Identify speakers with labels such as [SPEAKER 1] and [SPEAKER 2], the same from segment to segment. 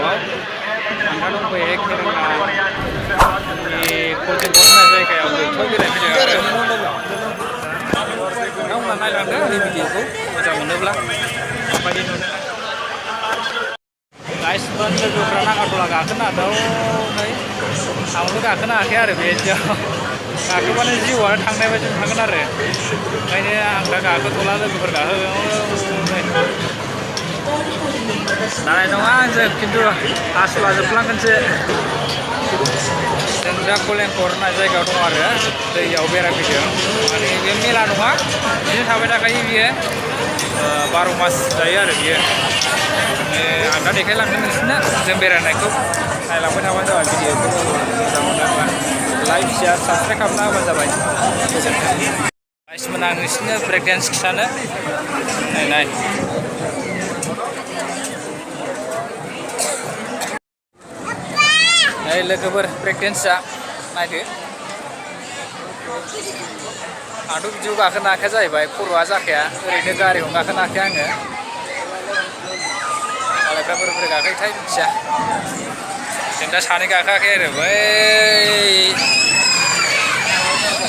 [SPEAKER 1] आं दा दंफैयो केरेला कजिकड होननाय जायगायाव बेरायनो फैदों आरो नोंथांमोना नायलांदो आंनि भिडिअखौ मोजां मोनोब्ला माबायदि नुनो गाइसमोन लोगोफ्रा नागारट'ला गाखोनो नागिरदों आंबो गाखोनो हायाखै आरो बेयाव गाखोबानो जिउआ थांनाय बायदि थागोन आरो ओंखायनो आं दा गाखोथ'ला लोगोफोर जानाय नङा आंजों खिन्थु आसुला जोबलांगोनसो जों दा कलेंकर होननाय जायगायाव दं आरो दैयाव बेरायफैदों माने बे मेला नङा बिदिनो थाबाय थाखायो बियो 12 मास जायो आरो बियो आं दा देखायलांगोन नोंसोरनो जों बेरायनायखौ नायलांबाय थाबानो जाबाय भिडिअखौ मोजां मोनोब्ला लाइक शेयार साबसक्राइब खालामना होबानो जाबाय गोजोन्थों गाइसमोन आं नोंसोरनो ब्रेक डेन्स खिथानो नाय नै लोगोफोर ब्रेक डेन्सआ नायदो आंथ' बिदियाव गाखोनो हाखाया जाहैबाय खर'आ जाखाया ओरैनो गारियावनो गाखोनो हाखाया आङो मालायफ्रा बोरै गाखोयोथाय मिथिया जों दा सानै गाखोआखै आरो बै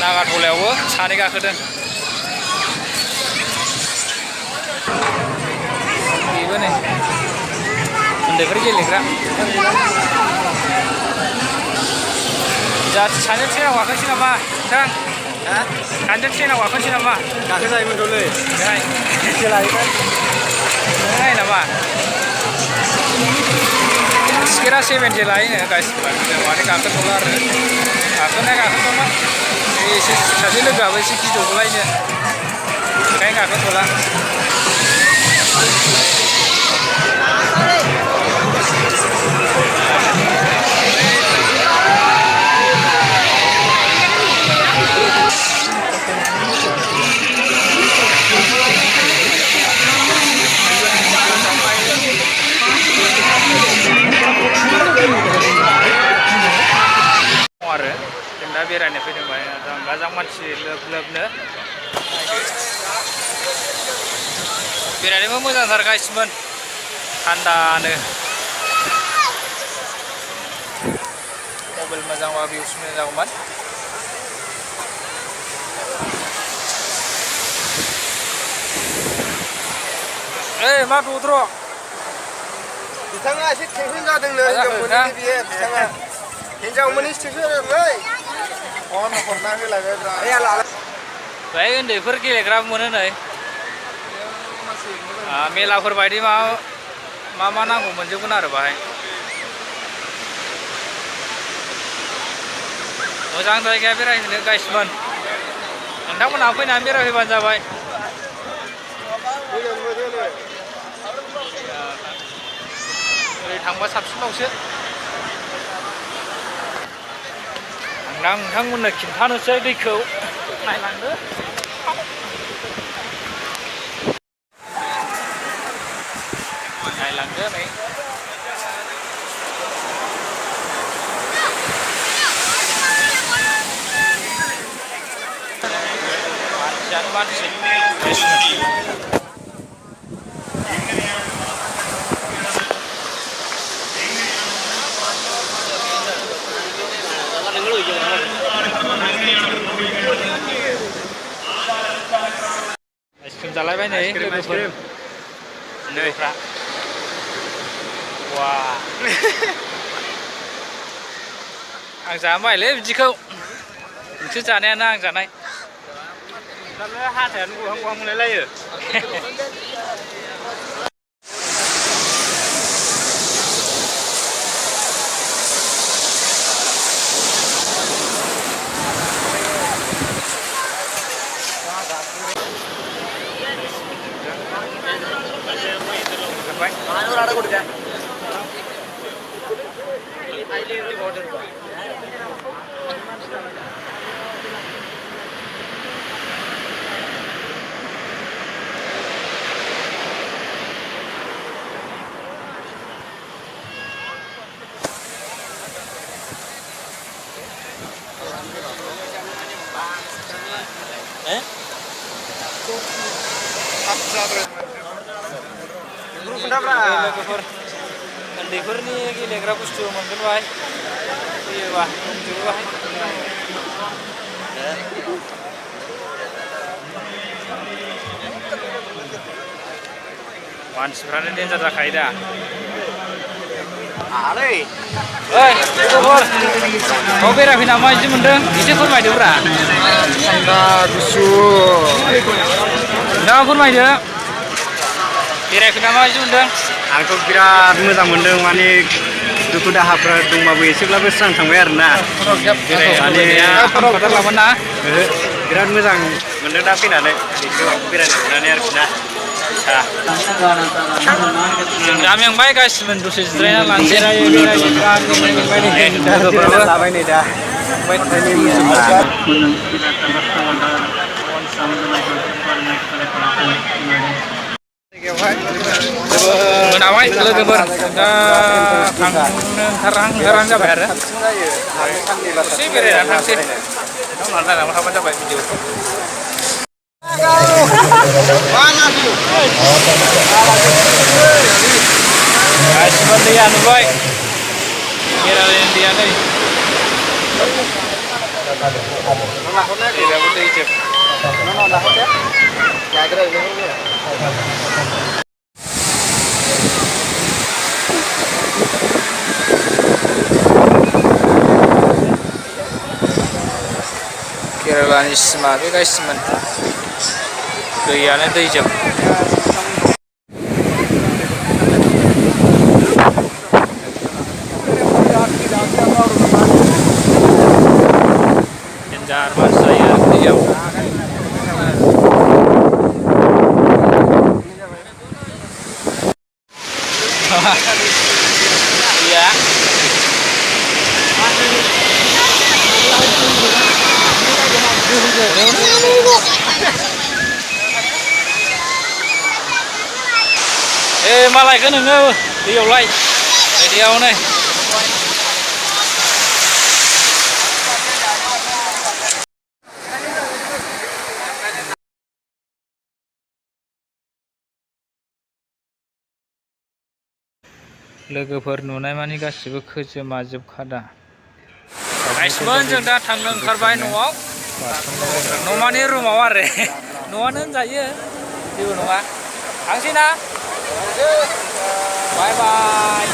[SPEAKER 1] नागारट'लायावबो सानै गाखोदों बेबो नै उन्दैफोर गेलेग्रा सानैजों ट्रेनाव गाखोनोसै नामा नोंथां सानैजों ट्रेनाव गाखोनोसै नामा गाखोजायोमोनथ'लै बेसे लायोमोन नाय नामा टिकेटआ 70 लायोनो गाइसफोरा जों माने गाखोथ'ला आरो गाखोथ'ला एसे सासे लोगोआबो एसे गिदौलायनो ओंखायनो गाखोथ'ला आरो जों दा बेरायनो फैदों गाजां मानसि लोब लोबनो बेरायनोबो मोजांथार गाइसमोन थान्दानो मबाइल मोजांबा भिउस मोजां जागौमोन मा दद्र'
[SPEAKER 2] बिथाङा एसे टेनसन जादोंनो हिनजावमोननि बियो बिथाङा हिनजावमोननि टेनसनलै फन हरना होलायबाय
[SPEAKER 1] बेहाय उन्दैफोर गेलेग्रा मोनो नै मेलाफोर बायदि मा नांगौ मोनजोबगोन आरो बाहाय मोजां जायगाया बेरायहैनो गाइसमोन नोंथांमोनहा फैनानै बेरायफैबानो जाबाय ओरै थांबा साबसिनबावसो आं दा नोंथांमोननो खिन्थानोसै दैखौ नायलांदो नायलांदो नै मानसियानो मानसि आइसक्रिम जालायबाय नै लोगोफ्रा वा आं जाबायलै बिदिखौ नोंसोर जानायानो आं जानाय हाथायानो गहां गहां मोनलायलायो लोगोफोर उन्दैफोरनि गेलेग्रा बुस्थु मोनगोन बाहाय फैयोबा दंजोबो बाहाय मानसिफ्रानो डेन्जार जाखायो दा
[SPEAKER 2] आलै
[SPEAKER 1] ओइ खबर बाव बेरायफैना माबायदि मोनदों एसे फोरमायदोब्रा
[SPEAKER 2] थान्दा गुसु
[SPEAKER 1] नोंथाङा फोरमायदो बेरायफैना माबायदि मोनदों
[SPEAKER 3] आंथ' बिराद मोजां मोनदों माने दुखु दाहाफ्रा दंबाबो एसेब्लाबो स्रां थांबाय आरोना
[SPEAKER 1] फट'लामोन ना
[SPEAKER 3] बिराद मोजां मोनदों दा फैनानै बेखौ बेरायनो मोननानै आरोखि ना
[SPEAKER 1] जों दा मेंबाय गासिबो दसे जिरायना लानोसै लोगोफोराबो
[SPEAKER 3] लाबाय नै दा
[SPEAKER 1] मोनाबाय लोगोफोर दा थांनो ओंखारहां जाबाय आरो दसे बेरायनानै थांसै नायलांबाय थाबानो जाबाय भिडिअखौ गासिबो दैया नुबाय बेरायनायनि दैया नै दैयाबो दैजोब केरेलानि सिमा बे गासिमोन दैयानो दैजोब डेन्जार मानसि जायो आरो दैयाव दैया मा लायखो नोङो दैयावलाय दैयावनो लोगोफोर नुनाय मानि गासिबो खोजोमाजोबखादा गासिबोन जों दा थांनो ओंखारबाय न'आव न'मानि रुमाव आरो न'आनो होनजायो जेबो नङा थांसै ना बाय बाय